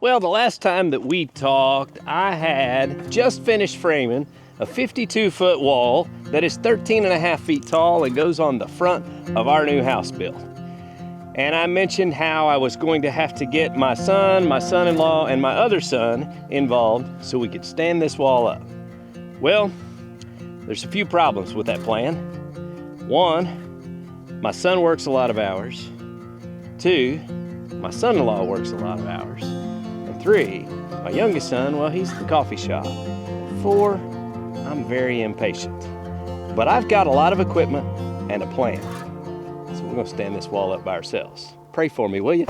Well, the last time that we talked, I had just finished framing a 52-foot wall that is 13.5 feet tall and goes on the front of our new house build. And I mentioned how I was going to have to get my son, my son-in-law, and my other son involved so we could stand this wall up. Well, there's a few problems with that plan. One, my son works a lot of hours. Two, my son-in-law works a lot of hours. And three, my youngest son, well, he's at the coffee shop. Four, I'm very impatient. But I've got a lot of equipment and a plan. So we're gonna stand this wall up by ourselves. Pray for me, will you?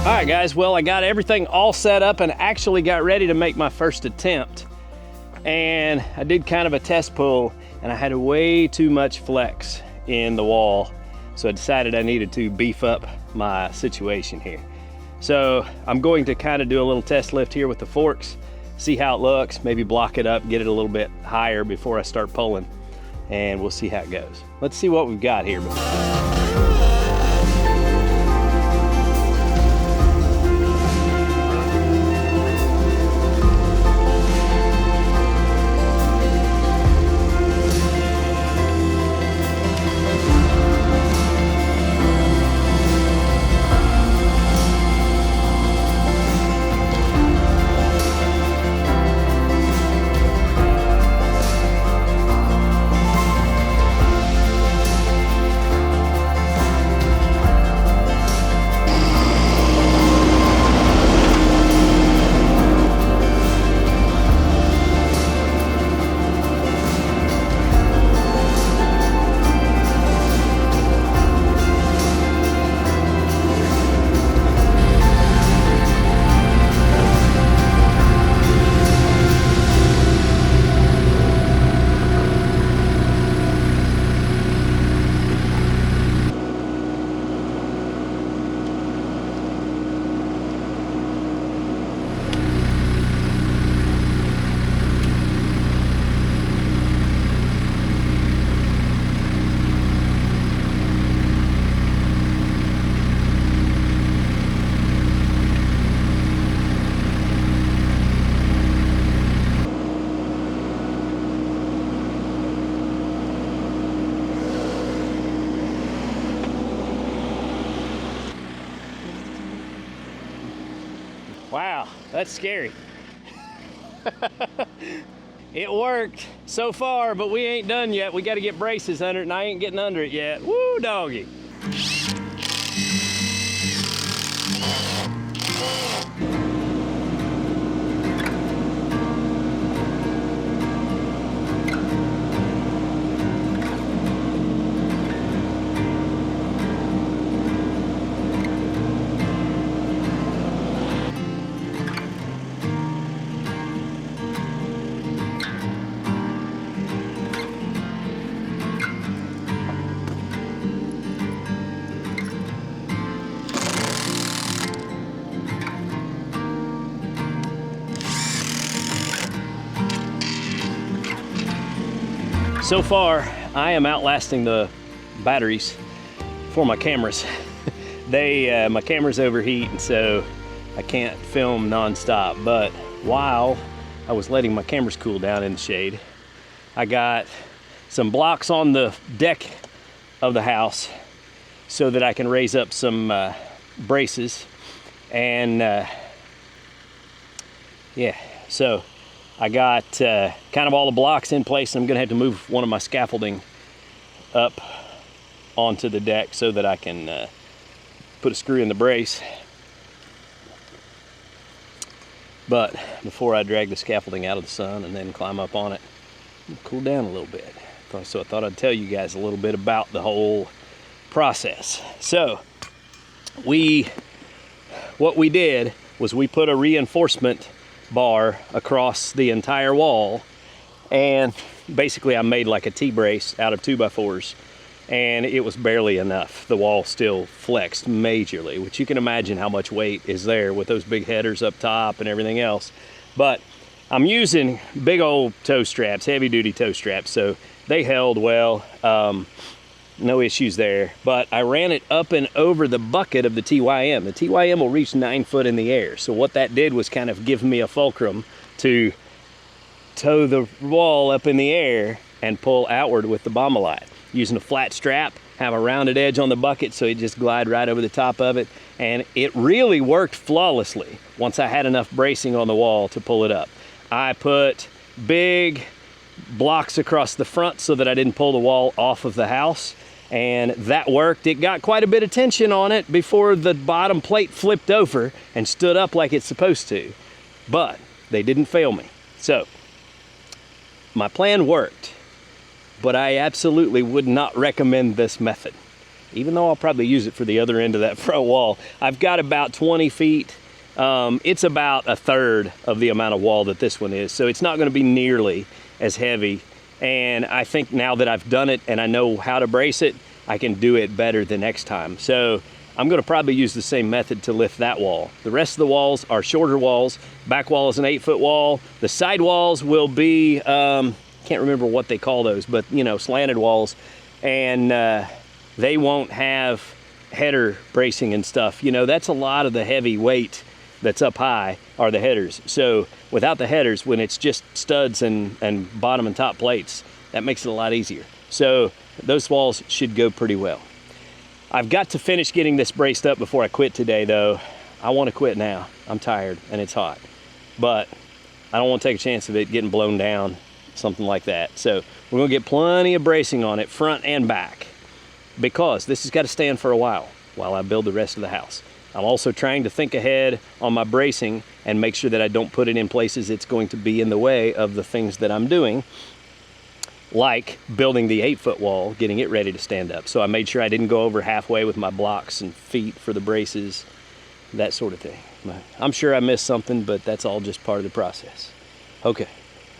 All right, guys, well, I got everything all set up and actually got ready to make my first attempt. And I did kind of a test pull and I had way too much flex in the wall. So I decided I needed to beef up my situation here. So I'm going to kind of do a little test lift here with the forks, see how it looks, maybe block it up, get it a little bit higher before I start pulling, and we'll see how it goes. Let's see what we've got here. Wow, that's scary. It worked so far, but we ain't done yet. We got to get braces under it, and I ain't getting under it yet. Woo, doggy. So far, I am outlasting the batteries for my cameras. My cameras overheat, and so I can't film non-stop. But while I was letting my cameras cool down in the shade, I got some blocks on the deck of the house so that I can raise up some braces. And yeah, so I got kind of all the blocks in place, and I'm gonna have to move one of my scaffolding up onto the deck so that I can put a screw in the brace. But before I drag the scaffolding out of the sun and then climb up on it, cool down a little bit. So I thought I'd tell you guys a little bit about the whole process. So what we did was we put a reinforcement bar across the entire wall, and basically I made like a T-brace out of 2x4s, and it was barely enough. The wall still flexed majorly, which you can imagine how much weight is there with those big headers up top and everything else. But I'm using big old toe straps, heavy duty toe straps, so they held well, no issues there. But I ran it up and over the bucket of the TYM. The TYM will reach 9 foot in the air, so what that did was kind of give me a fulcrum to tow the wall up in the air and pull outward with the Baumalight. Using a flat strap, have a rounded edge on the bucket so it just glide right over the top of it, and it really worked flawlessly once I had enough bracing on the wall to pull it up. I put big blocks across the front so that I didn't pull the wall off of the house, and that worked. It got quite a bit of tension on it before the bottom plate flipped over and stood up like it's supposed to, but they didn't fail me. So my plan worked, but I absolutely would not recommend this method, even though I'll probably use it for the other end of that front wall. I've got about 20 feet. It's about a third of the amount of wall that this one is, so it's not going to be nearly as heavy. And I think now that I've done it and I know how to brace it, I can do it better the next time. So I'm going to probably use the same method to lift that wall. The rest of the walls are shorter walls. Back wall is an 8-foot wall. The side walls will be, can't remember what they call those, but you know, slanted walls, and they won't have header bracing and stuff. You know, that's a lot of the heavy weight that's up high are the headers. So without the headers, when it's just studs and bottom and top plates, that makes it a lot easier. So those walls should go pretty well. I've got to finish getting this braced up before I quit today though. I want to quit now. I'm tired and it's hot, but I don't want to take a chance of it getting blown down, something like that. So we're gonna get plenty of bracing on it, front and back, because this has got to stand for a while I build the rest of the house. I'm also trying to think ahead on my bracing and make sure that I don't put it in places it's going to be in the way of the things that I'm doing, like building the 8-foot wall, getting it ready to stand up. So I made sure I didn't go over halfway with my blocks and feet for the braces, that sort of thing. I'm sure I missed something, but that's all just part of the process. Okay,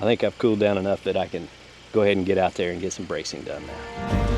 I think I've cooled down enough that I can go ahead and get out there and get some bracing done now.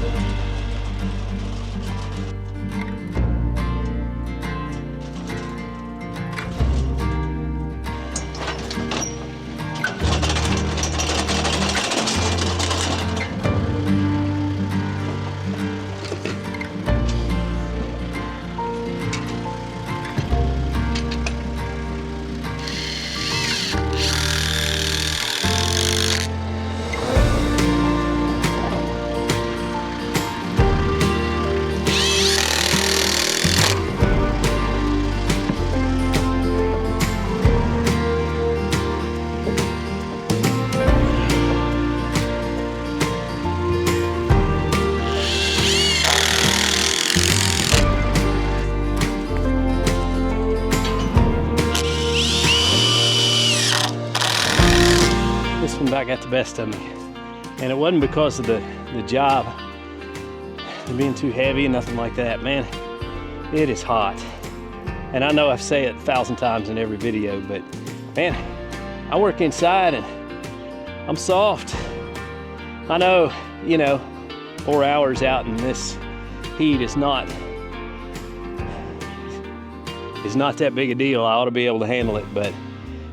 I got the best of me, and it wasn't because of the job being too heavy and nothing like that. Man, it is hot, and I know I say it 1,000 times in every video, but man, I work inside and I'm soft. I know, you know, 4 hours out in this heat is not that big a deal. I ought to be able to handle it,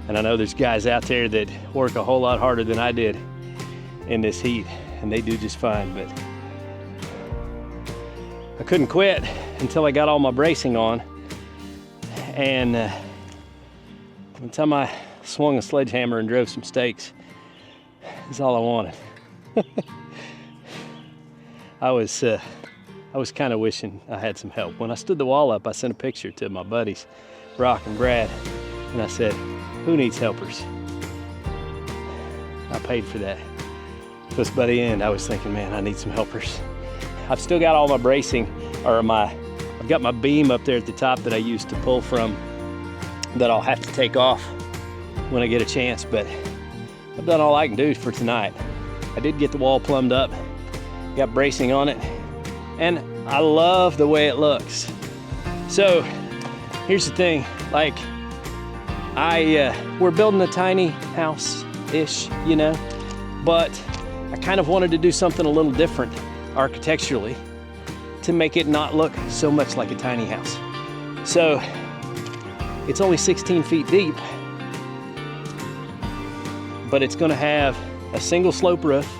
and I know there's guys out there that work a whole lot harder than I did in this heat, and they do just fine. But I couldn't quit until I got all my bracing on, and by the time I swung a sledgehammer and drove some stakes, that's all I wanted. I was kind of wishing I had some help. When I stood the wall up, I sent a picture to my buddies, Brock and Brad, and I said, who needs helpers? I paid for that. Because by the end, I was thinking, man, I need some helpers. I've still got all my bracing, or I've got my beam up there at the top that I used to pull from that I'll have to take off when I get a chance, but I've done all I can do for tonight. I did get the wall plumbed up, got bracing on it, and I love the way it looks. So here's the thing, like we're building a tiny house-ish, you know, but I kind of wanted to do something a little different architecturally to make it not look so much like a tiny house. So it's only 16 feet deep, but it's gonna have a single slope roof,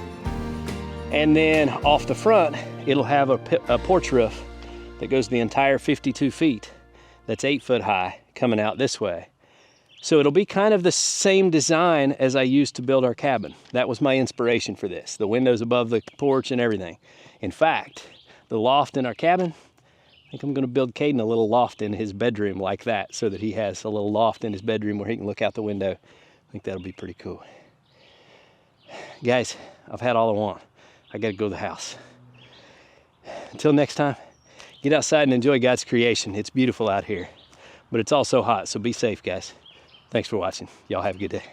and then off the front, it'll have a porch roof that goes the entire 52 feet. That's 8 foot high coming out this way. So it'll be kind of the same design as I used to build our cabin. That was my inspiration for this. The windows above the porch and everything. In fact, the loft in our cabin, I think I'm gonna build Caden a little loft in his bedroom like that, so that he has a little loft in his bedroom where he can look out the window. I think that'll be pretty cool. Guys, I've had all I want. I gotta go to the house. Until next time, get outside and enjoy God's creation. It's beautiful out here, but it's also hot, so be safe, guys. Thanks for watching. Y'all have a good day.